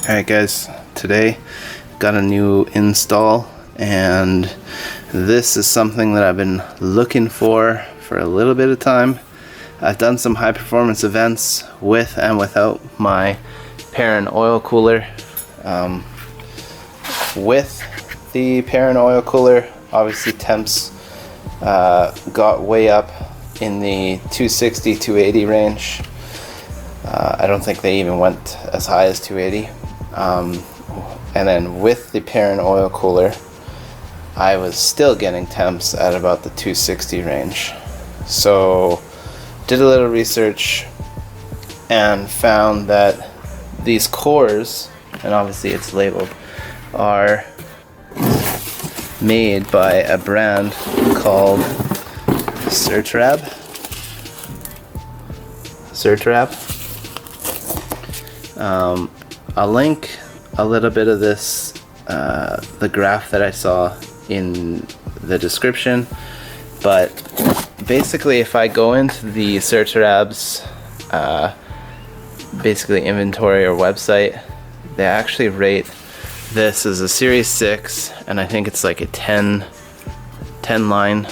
Alright guys, today got a new install, and this is something that I've been looking for a little bit of time. I've done some high performance events with and without my Perrin Oil Cooler. With the Perrin Oil Cooler, obviously temps got way up in the 260, 280 range. I don't think they even went as high as 280. And then with the Perrin Oil Cooler, I was still getting temps at about the 260 range. So did a little research and found that these cores, and obviously it's labeled, are made by a brand called Setrab. I'll link a little bit of this, the graph that I saw in the description, but basically if I go into the Setrab's basically inventory or website, they actually rate this as a Series 6, and I think it's like a 10 line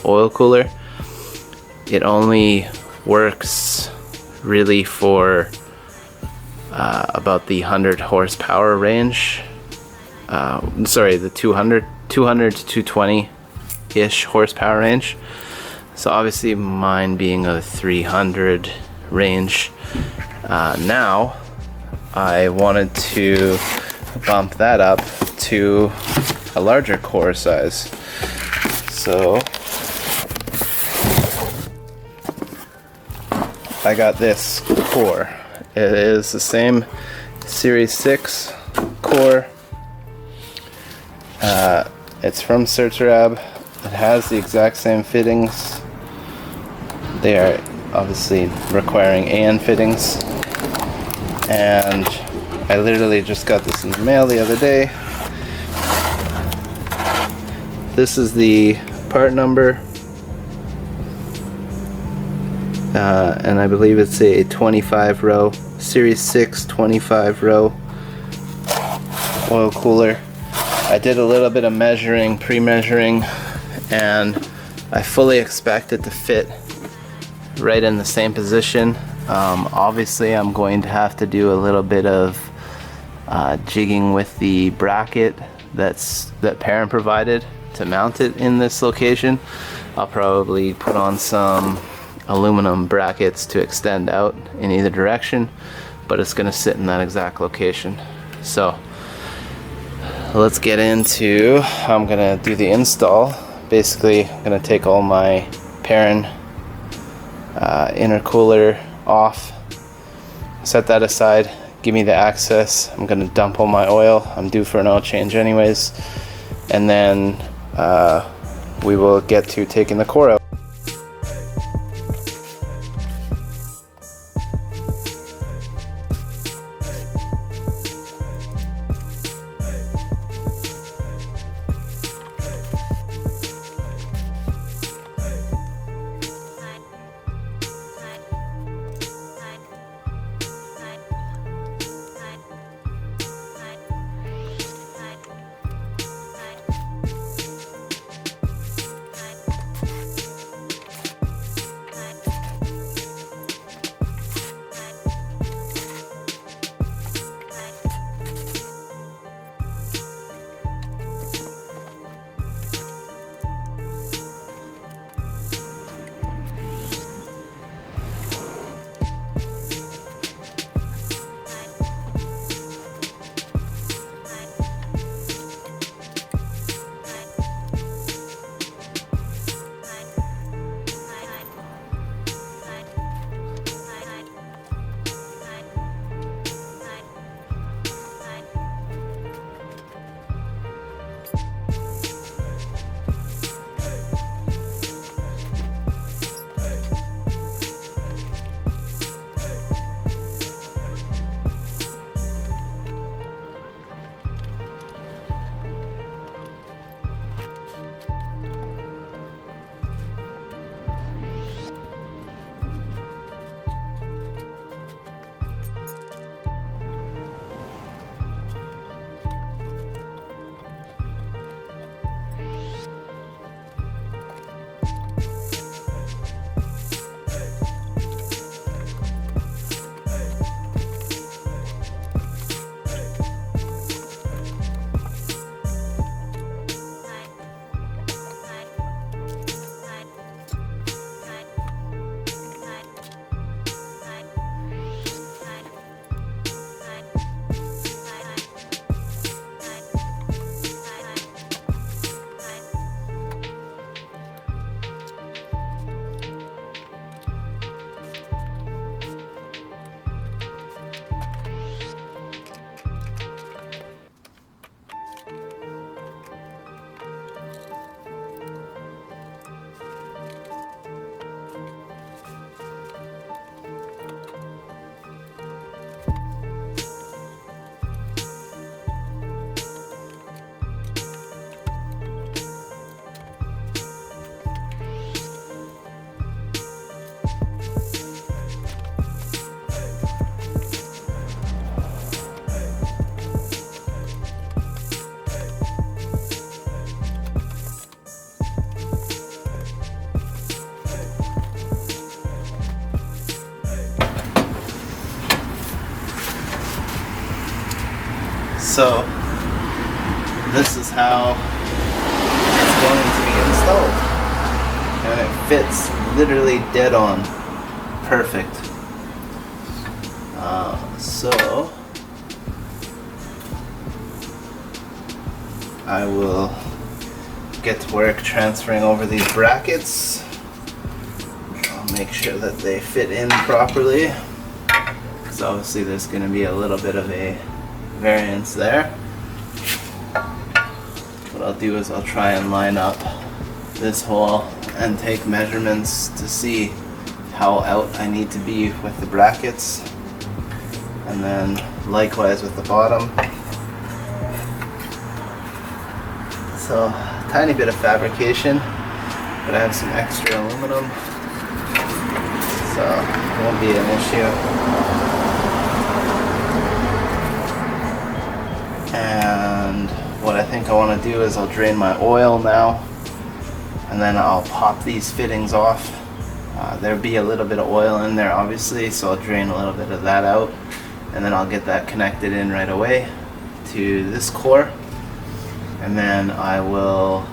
oil cooler. It only works really for about the 100 horsepower range. Sorry, the 200 to 220-ish horsepower range. So obviously mine being a 300 range. Now I wanted to bump that up to a larger core size. So I got this core. It is the same Series 6 core. It's from Setrab. It has the exact same fittings. They are obviously requiring AN fittings. And I literally just got this in the mail the other day. This is the part number. And I believe it's a 25 row, Series 6 25 row oil cooler. I did a little bit of measuring, pre-measuring, and I fully expect it to fit right in the same position. Obviously I'm going to have to do a little bit of jigging with the bracket that Perrin provided to mount it in this location. I'll probably put on some aluminum brackets to extend out in either direction, but it's going to sit in that exact location. So let's get into how I'm going to do the install. Basically I'm going to take all my Perrin intercooler off, set that aside, give me the access. I'm going to dump all my oil. I'm due for an oil change anyways, and then we will get to taking the core out. So this is how it's going to be installed, and it fits literally dead on, perfect. So I will get to work transferring over these brackets. I'll make sure that they fit in properly, because obviously there's going to be a little bit of a variance there. What I'll do is I'll try and line up this hole and take measurements to see how out I need to be with the brackets, and then likewise with the bottom. So tiny bit of fabrication, but I have some extra aluminum, so it won't be an issue. And what I think I want to do is I'll drain my oil now, and then I'll pop these fittings off. There'll be a little bit of oil in there obviously, so I'll drain a little bit of that out, and then I'll get that connected in right away to this core, and then I will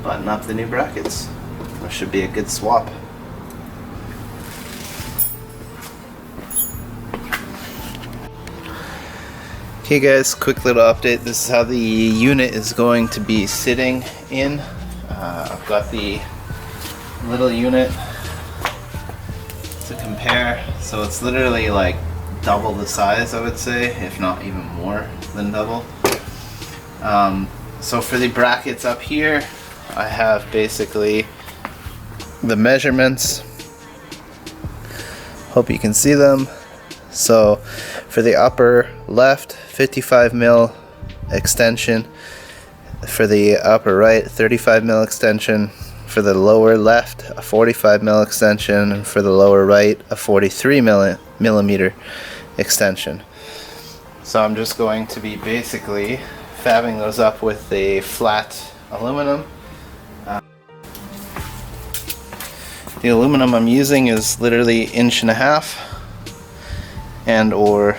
button up the new brackets. That should be a good swap. Okay guys, quick little update. This is how the unit is going to be sitting in. I've got the little unit to compare, so it's literally like double the size, I would say, if not even more than double. So for the brackets up here, I have basically the measurements. Hope you can see them. So for the upper left, 55 mil extension. For the upper right, 35 mil extension. For the lower left, a 45 mil extension. And for the lower right, a 43 millimeter extension. So I'm just going to be basically fabbing those up with the flat aluminum. The aluminum I'm using is literally 1.5" and or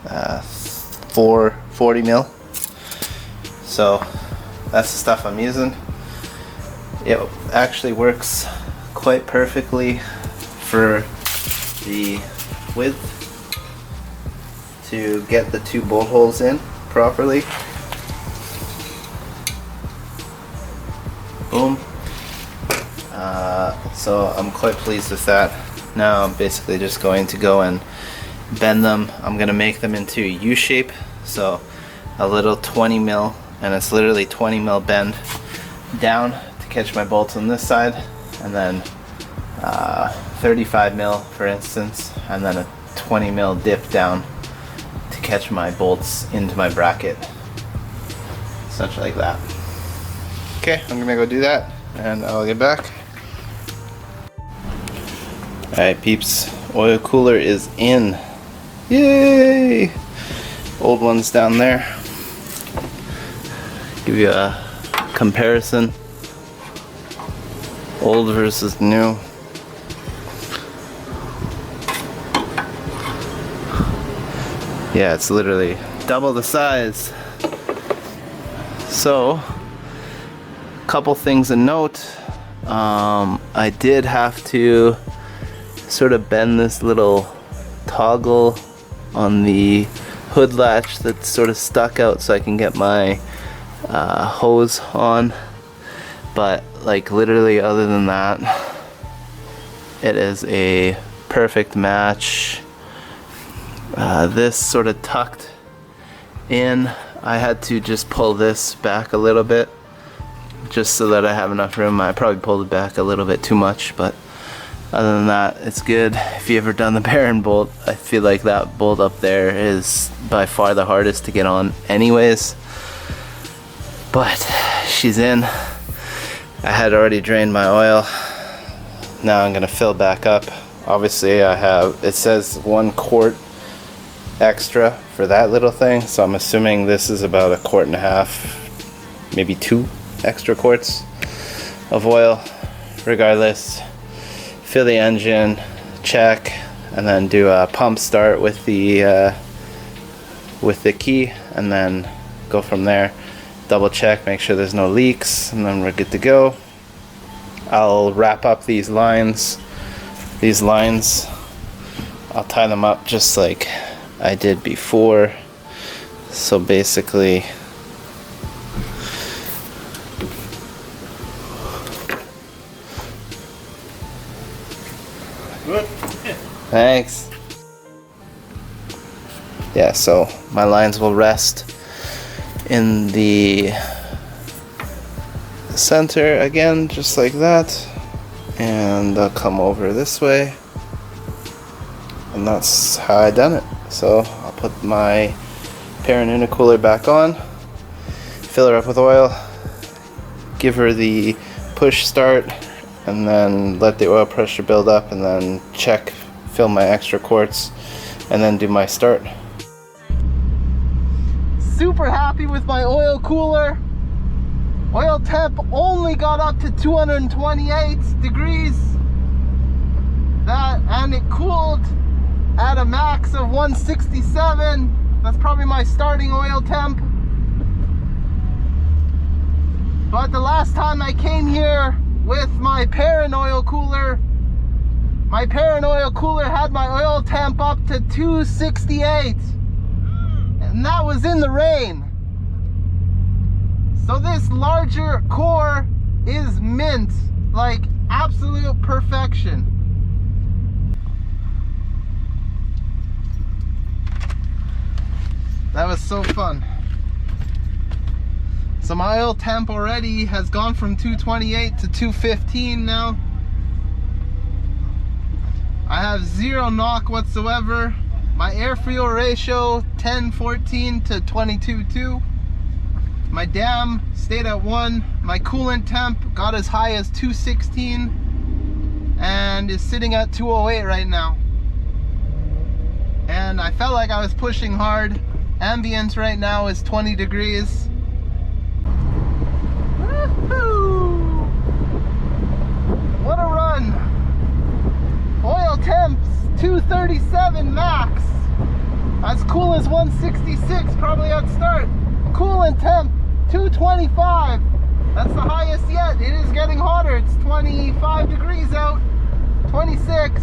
440 mil. So that's the stuff I'm using. It actually works quite perfectly for the width to get the 2 bolt holes in properly. Boom. So I'm quite pleased with that. Now I'm basically just going to go and bend them. I'm going to make them into a U shape, so a little 20 mil, and it's literally 20 mil bend down to catch my bolts on this side, and then 35 mil for instance, and then a 20 mil dip down to catch my bolts into my bracket, such like that. Okay, I'm gonna go do that and I'll get back. Alright peeps, oil cooler is in. Yay! Old one's down there. Give you a comparison. Old versus new. Yeah, it's literally double the size. So, couple things to note. I did have to sort of bend this little toggle on the hood latch that's sort of stuck out so I can get my hose on, but like literally other than that, it is a perfect match. This sort of tucked in, I had to just pull this back a little bit just so that I have enough room. I probably pulled it back a little bit too much, but other than that, it's good. If you ever done the Perrin bolt, I feel like that bolt up there is by far the hardest to get on anyways. But she's in. I had already drained my oil. Now I'm gonna fill back up. Obviously I have, it says 1 quart extra for that little thing, so I'm assuming this is about 1.5 quarts, maybe 2 extra quarts of oil. Regardless, fill the engine, check, and then do a pump start with the with the key, and then go from there. Double check, make sure there's no leaks, and then we're good to go. I'll wrap up these lines. These lines, I'll tie them up just like I did before. So basically, thanks. Yeah, so my lines will rest in the center again, just like that, and they'll come over this way, and that's how I done it. So I'll put my Perrin Oil Cooler back on, fill her up with oil, give her the push start, and then let the oil pressure build up, and then check, fill my extra quarts, and then do my start. Super happy with my oil cooler. Oil temp only got up to 228 degrees. And it cooled at a max of 167. That's probably my starting oil temp. But the last time I came here with my Perrin Oil Cooler, my Perrin Oil Cooler had my oil temp up to 268. And that was in the rain. So this larger core is mint, like absolute perfection. That was so fun. So my oil temp already has gone from 228 to 215 now. I have zero knock whatsoever. My air fuel ratio 10:14 to 22:2. My dam stayed at 1. My coolant temp got as high as 216 and is sitting at 208 right now. And I felt like I was pushing hard. Ambient right now is 20 degrees. Woohoo! What a run! Oil temps 237 max. As cool as 166 probably at start. Coolant temp 225. That's the highest yet. It is getting hotter. It's 25 degrees out. 26.